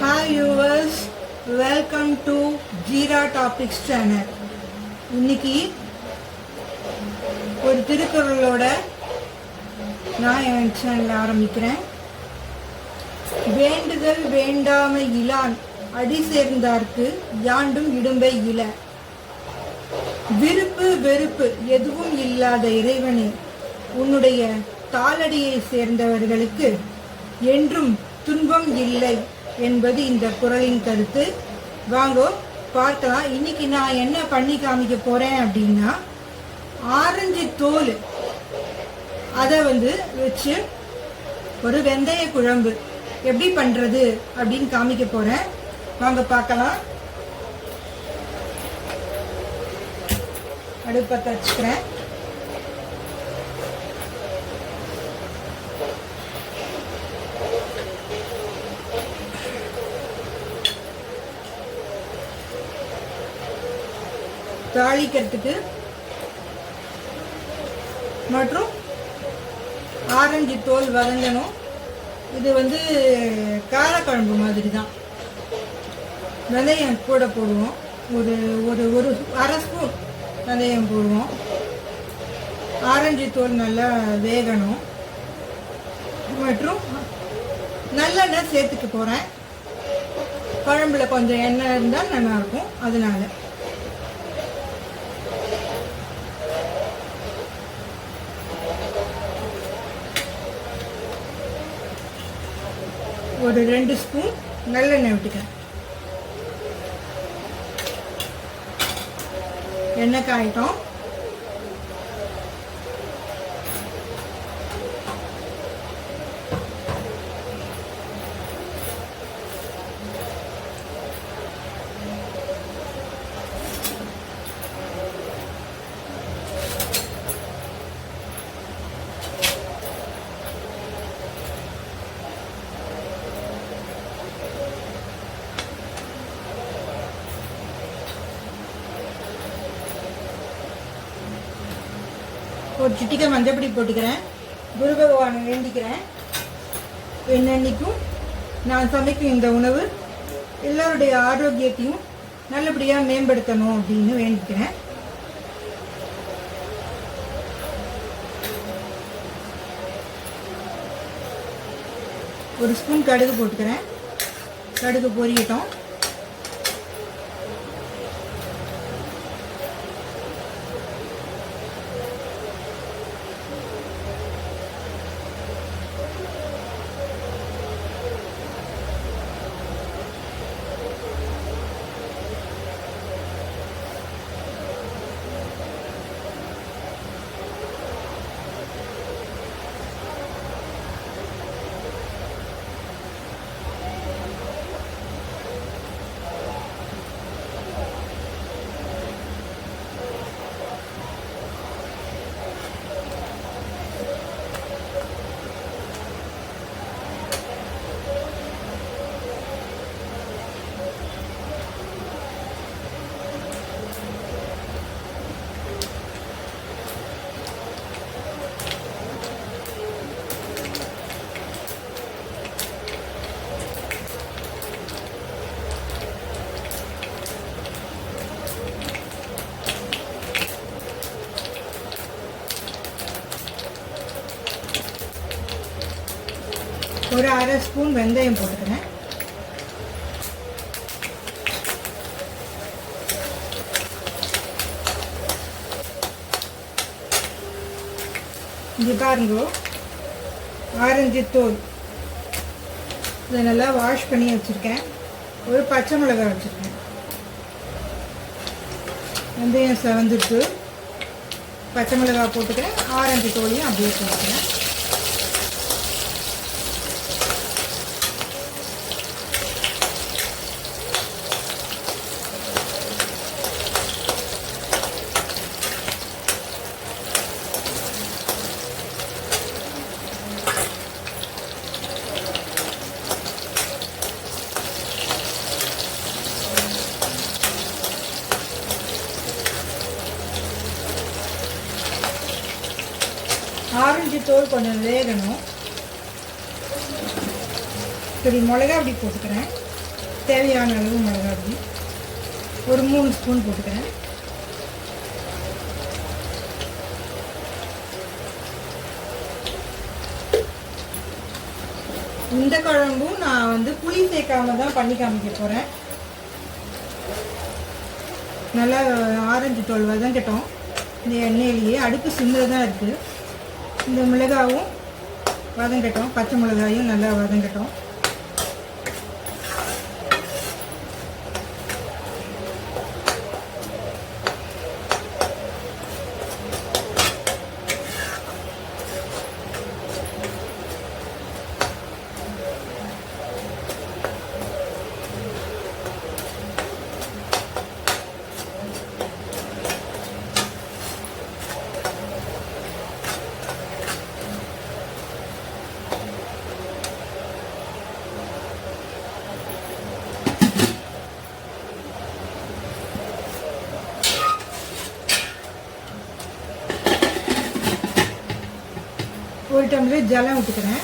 Hi viewers, welcome to Jira Topics channel. இன்னைக்கு ஒரு திருக்குறளோட நான் என் சேனல் ஆரம்பிக்கிறேன். வேண்டுதல் வேண்டாமை இலான் அடி சேர்ந்தார்க்கு யாண்டும் இடும்பை இல. விருப்பு வெறுப்பு எதுவும் இல்லாத இறைவனே, உன்னுடைய தாளடியை சேர்ந்தவர்களுக்கு என்றும் துன்பம் இல்லை என்பது இந்த குறளின் கருத்து. வாங்கோ பார்க்கலாம். இன்னைக்கு நான் என்ன பண்ணி காமிக்க போறேன் அப்படின்னா, ஆரஞ்சு தோல் அதை வச்சு ஒரு வெந்தய குழம்பு எப்படி பண்றது அப்படின்னு காமிக்க போறேன். வாங்க பார்க்கலாம். அடுப்பத்தை வச்சுக்கிறேன். தாளிக்கிறதுக்கு மற்றும் ஆரஞ்சு தோல் வதங்கணும். இது காரக்குழம்பு மாதிரி தான். வெந்தயம் கூட போடுவோம். ஒரு ஒரு ஒரு அரை ஸ்பூன் வெந்தயம் போடுவோம். ஆரஞ்சு தோல் நல்லா வேகணும். மற்றும் நல்லெண்ணெய் சேர்த்துக்க போகிறேன். குழம்புல கொஞ்சம் எண்ணெய் இருந்தால் நல்லாயிருக்கும். அதனால ஒரு 2 ஸ்பூன் நல்லெண்ணெய் விட்டுக்கிறேன். எண்ணெய் காயிட்டோம். ஒரு சிட்டிக்கை மஞ்சப்பொடி போட்டுக்கிறேன். குரு பகவானை வேண்டிக்கிறேன். என்னன்னைக்கும் நான் சமைக்கும் இந்த உணவு எல்லாருடைய ஆரோக்கியத்தையும் நல்லபடியாக மேம்படுத்தணும் அப்படின்னு வேண்டிக்கிறேன். ஒரு ஸ்பூன் கடுகு போட்டுக்கிறேன். கடுகு பொரியட்டும். ஒரு அரை ஸ்பூன் வெந்தயம் போட்டுக்கிறேன். இங்கே பாருங்க, ஆரஞ்சு தோல் இதை நல்லா வாஷ் பண்ணி வச்சுருக்கேன். ஒரு பச்சை மிளகாய் வச்சுருக்கேன். வெந்தயம் செவந்துட்டு பச்சை மிளகாய் போட்டுக்கிறேன். ஆரஞ்சு தோலையும் அப்படியே போட்டுக்கிறேன். ஆரஞ்சு தோல் கொஞ்சம் வேகணும். சரி, மிளகா அப்படி போட்டுக்கிறேன். தேவையான அளவு மிளகாய் ஒரு 3 ஸ்பூன் போட்டுக்கிறேன். இந்த குழம்பும் நான் வந்து புளி சேர்க்காம தான் பண்ணி காமிக்க போகிறேன். நல்லா ஆரஞ்சு தோல் வதங்கட்டும். இந்த எண்ணெயிலேயே அடுப்பு சிம்மில் தான் இருக்குது. இந்த மிளகாவும் வதங்கட்டும், பச்சை மிளகாயும் நல்லா வதங்கட்டும். ஒரு டம்ளர் ஜலம் ஊற்றிக்கிறேன்.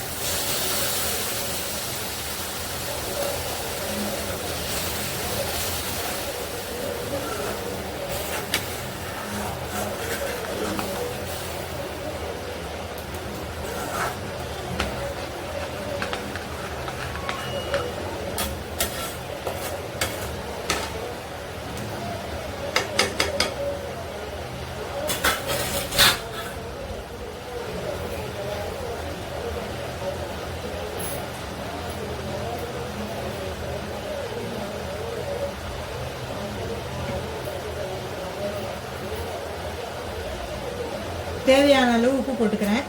தேவையான அளவு உப்பு போட்டுக்கிறேன்.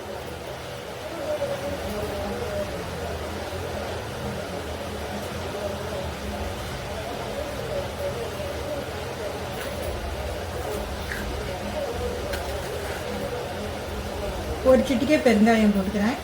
ஒரு சிட்டிகை பெருங்காயம் போட்டுக்கிறேன்.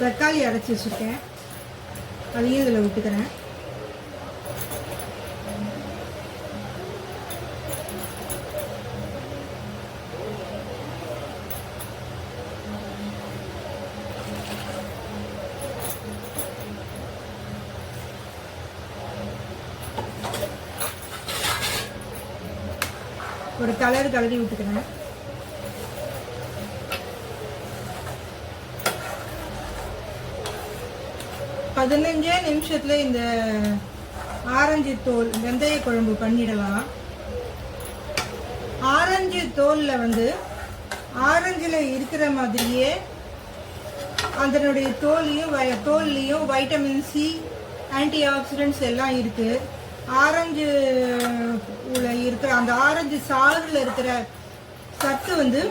தக்காளி அரைச்சி வச்சுருக்கேன், அதையும் இதில் விட்டுக்கிறேன். ஒரு கலர் கலரி விட்டுக்கிறேன். பதினஞ்சே நிமிஷத்தில் இந்த ஆரஞ்சு தோல் வெந்தய குழம்பு பண்ணிடலாம். ஆரஞ்சு தோலில் வந்து ஆரஞ்சில் இருக்கிற மாதிரியே அதனுடைய தோல்லையும் வைட்டமின் சி, ஆன்டி ஆக்சிடென்ட்ஸ் எல்லாம் இருக்குது. ஆரஞ்சு இருக்கிற அந்த ஆரஞ்சு சாறில் இருக்கிற சத்து வந்து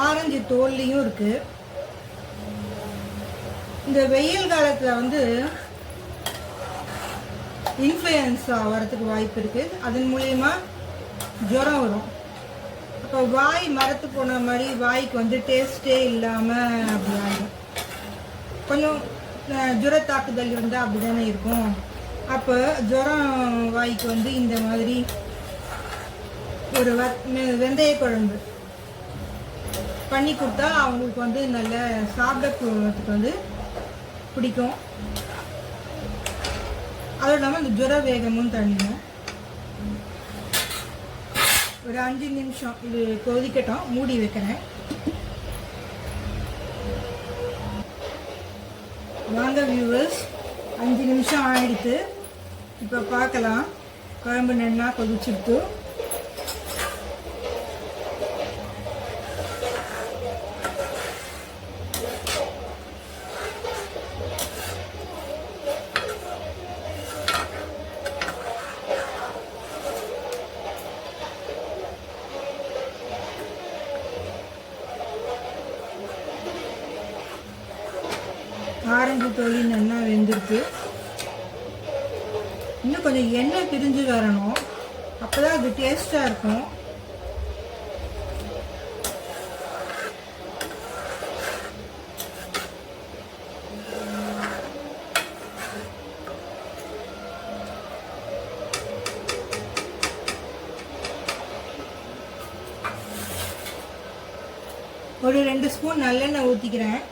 ஆரஞ்சு தோல்லையும் இருக்குது. இந்த வெயில் காலத்தில் வந்து இன்ஃப்ளூயன்ஸா வரத்துக்கு வாய்ப்பு இருக்குது. அதன் மூலயமா ஜுரம் வரும். அப்போ வாய் மரத்து போன மாதிரி வாய்க்கு வந்து டேஸ்ட்டே இல்லாமல் அப்படி ஆகிடும். கொஞ்சம் ஜுர தாக்குதல் இருந்தால் அப்படி தானே இருக்கும். அப்போ ஜுரம் வாய்க்கு வந்து இந்த மாதிரி ஒரு வெந்தய குழம்பு பண்ணி கொடுத்தா அவங்களுக்கு வந்து நல்ல சாப்பிடறதுக்கு வந்து பிடிக்கும். அதுவும் இல்லாமல் இந்த ஜுர வேகமும் தண்ணியும். ஒரு 5 நிமிஷம் இது கொதிக்கட்டும், மூடி வைக்கிறேன். வாங்க வியூவர்ஸ், 5 நிமிஷம் ஆயிடுத்து. இப்போ பார்க்கலாம். குழம்பு நல்லா கொதிச்சுட்டு ஆரஞ்சு தோலி நல்லா வெந்திருக்கு. இன்னும் கொஞ்சம் எண்ணெய் பிரிஞ்சு வரணும், அப்போதான் அது டேஸ்டாக இருக்கும். ஒரு 2 ஸ்பூன் நல்லெண்ணெய் ஊற்றிக்கிறேன்.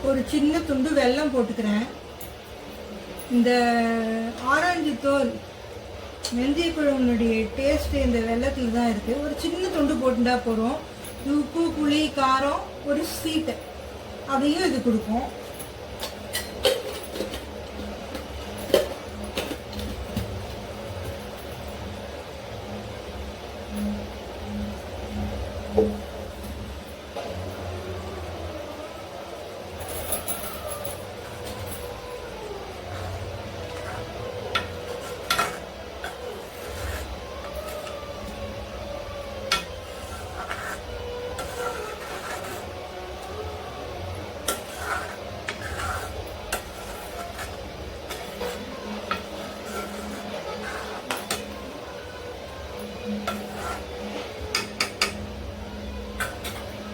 ஒரு சின்ன துண்டு வெல்லம் போட்டுக்கிறேன். இந்த ஆரஞ்சு தோல் வெந்தய குழம்புனுடைய டேஸ்ட் இந்த வெள்ளத்தில் தான் இருக்குது. ஒரு சின்ன துண்டு போட்டுட்டா போதும். உப்பு, புளி, காரம், ஒரு ஸ்வீட்டு அதையும் இது கொடுக்கும்.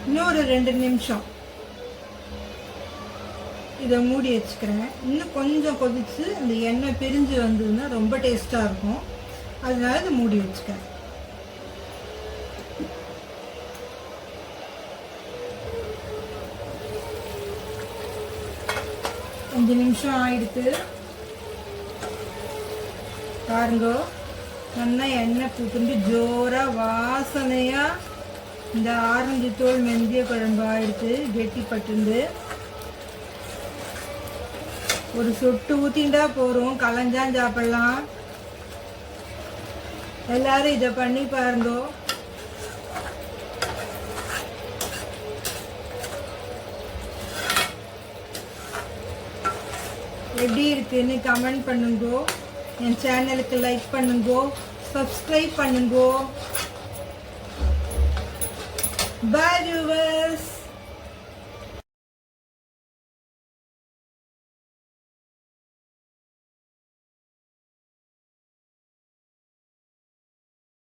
இன்னொரு 2 நிமிஷம் இதை மூடி வச்சுக்கிறேன். இன்னும் கொஞ்சம் கொதிச்சு அந்த எண்ணெய் பிரிஞ்சு வந்ததுன்னா ரொம்ப டேஸ்டாக இருக்கும். அதனால இதை மூடி வச்சுக்கிறேன். அஞ்சு நிமிஷம் ஆயிடுத்து. பாருங்க, நல்லா எண்ணெய் பூத்துண்டு ஜோராக வாசனையாக இந்த ஆரஞ்சு தோல் வெந்தய குழம்பு ஆயிடுத்து. கெட்டி பட்டுண்டு ஒரு சொட்டு ஊற்றிண்டா போகிறோம், கலஞ்சான் சாப்பிடலாம். எல்லாரும் இதை பண்ணி பாருங்க. எப்படி இருக்குன்னு கமெண்ட் பண்ணுங்க. என் சேனலுக்கு லைக் பண்ணுங்க, சப்ஸ்கிரைப் பண்ணுங்க. Bye viewers.